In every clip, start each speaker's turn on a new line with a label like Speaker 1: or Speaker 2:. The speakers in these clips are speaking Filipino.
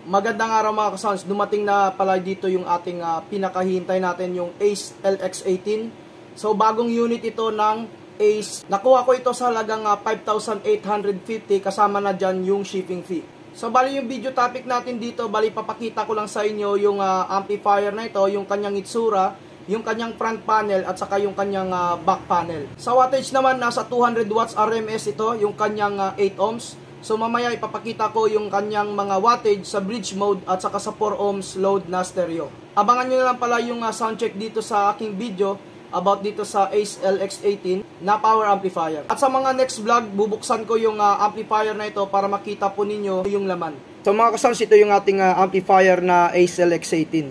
Speaker 1: Magandang araw mga ka-sounds, dumating na pala dito yung ating pinakahintay natin, yung Ace LX18. So bagong unit ito ng Ace. Nakuha ko ito sa halagang 5,850 kasama na dyan yung shipping fee. So bali yung video topic natin dito, bali papakita ko lang sa inyo yung amplifier na ito, yung kanyang itsura, yung kanyang front panel at saka yung kanyang back panel. Sa wattage naman nasa 200 watts RMS ito, yung kanyang 8 ohms. So mamaya ipapakita ko yung kanyang mga wattage sa bridge mode at saka sa 4 ohms load na stereo. Abangan nyo na lang pala yung sound check dito sa aking video about dito sa Ace LX18 na power amplifier. At sa mga next vlog, bubuksan ko yung amplifier na ito para makita po ninyo yung laman. So mga ka-sounds, ito yung ating amplifier na Ace LX18.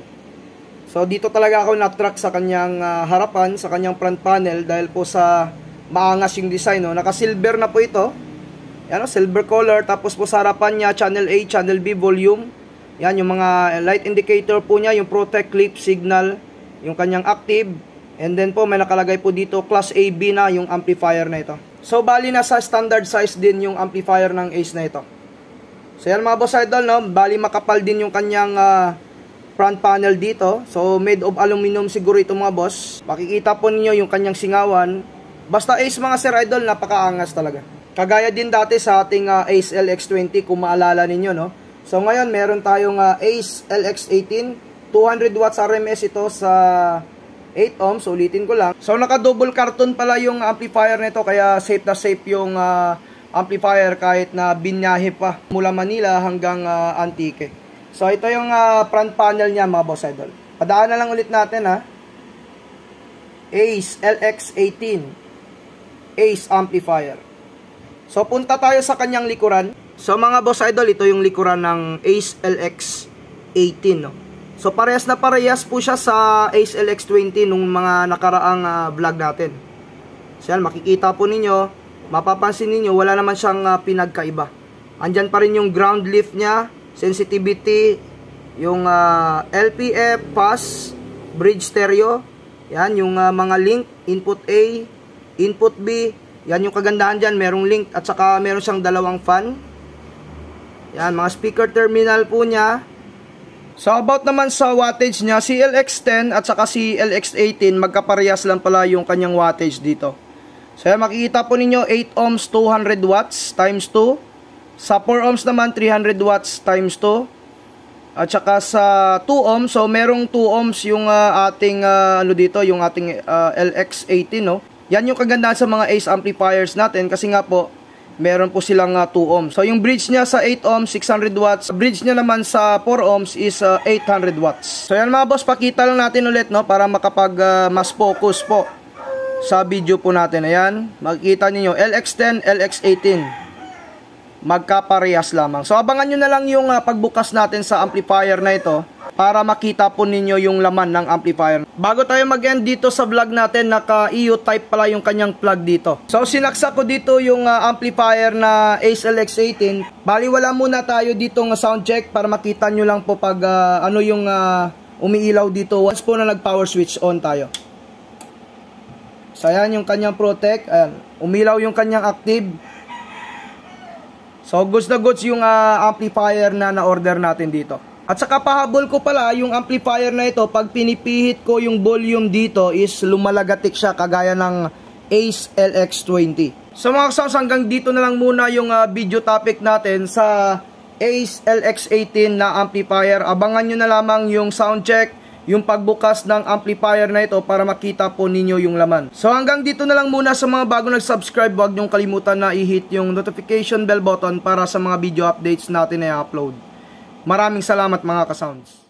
Speaker 1: So dito talaga ako na-track sa kanyang harapan, sa kanyang front panel dahil po sa maangas yung design. No? Naka-silver na po ito. Yan, silver color. Tapos po sa harapan niya, channel A, channel B, volume. Yan, yung mga light indicator po niya, yung protect, clip, signal, yung kanyang active. And then po, may nakalagay po dito, class AB na yung amplifier na ito. So, bali nasa standard size din yung amplifier ng Ace na ito. So, yan mga boss idol, no? Bali makapal din yung kanyang front panel dito. So, made of aluminum siguro ito mga boss. Makikita po ninyo yung kanyang singawan. Basta Ace mga sir idol, napakaangas talaga. Kagaya din dati sa ating Ace LX20 kung maalala ninyo, no? So ngayon meron tayong Ace LX18, 200 watts RMS ito sa 8 ohms, ulitin ko lang. So naka-double carton pala yung amplifier nito kaya safe na safe yung amplifier kahit na binyahe pa mula Manila hanggang Antique. So ito yung front panel niya mga boss idol. Padaan na lang ulit natin Ace LX18 Ace amplifier. So punta tayo sa kanyang likuran. So mga boss idol, ito yung likuran ng Ace LX18, no? So parehas na parehas po siya sa Ace LX20 nung mga nakaraang vlog natin. So yan, makikita po ninyo, mapapansin ninyo, wala naman siyang pinagkaiba. Andyan pa rin yung ground lift niya, sensitivity, yung LPF, pass, bridge stereo. Yan, yung mga link, input A, input B. Yan yung kagandahan dyan, merong link at saka meron siyang dalawang fan. Yan, mga speaker terminal po niya. So about naman sa wattage niya, si LX10 at saka si LX18 magkaparehas lang pala yung kanyang wattage dito. So yan, makikita po ninyo 8 ohms 200 watts times 2. Sa 4 ohms naman 300 watts times 2. At saka sa 2 ohms, so merong 2 ohms yung ating dito, yung ating LX18, no? Yan yung kagandahan sa mga Ace amplifiers natin kasi nga po meron po silang 2 ohms. So yung bridge niya sa 8 ohms 600 watts, bridge niya naman sa 4 ohms is 800 watts. So yan mga boss, pakita lang natin ulit, no, para makapag mas focus po sa video po natin. Ayan, makikita niyo LX10, LX18 magkaparehas lamang. So abangan nyo na lang yung pagbukas natin sa amplifier na ito para makita po ninyo yung laman ng amplifier. Bago tayo mag-end dito sa vlog natin, naka-EU type pala yung kanyang plug dito. So sinaksak ko dito yung amplifier na Ace LX18. Bali wala muna tayo dito ng sound check para makita nyo lang po pag ano yung umiilaw dito once po na nag-power switch on tayo. So ayan yung kanyang protect. Ayan, umilaw yung kanyang active. So goods na goods yung amplifier na na-order natin dito. At saka pahabol ko pala yung amplifier na ito, pag pinipihit ko yung volume dito is lumalagatik siya kagaya ng Ace LX20. So mga sounds, hanggang dito na lang muna yung video topic natin sa Ace LX18 na amplifier. Abangan nyo na lamang yung sound check, yung pagbukas ng amplifier na ito para makita po ninyo yung laman. So hanggang dito na lang muna. Sa mga bago nag-subscribe, huwag nyong kalimutan na i-hit yung notification bell button para sa mga video updates natin na i-upload. Maraming salamat mga ka-sounds.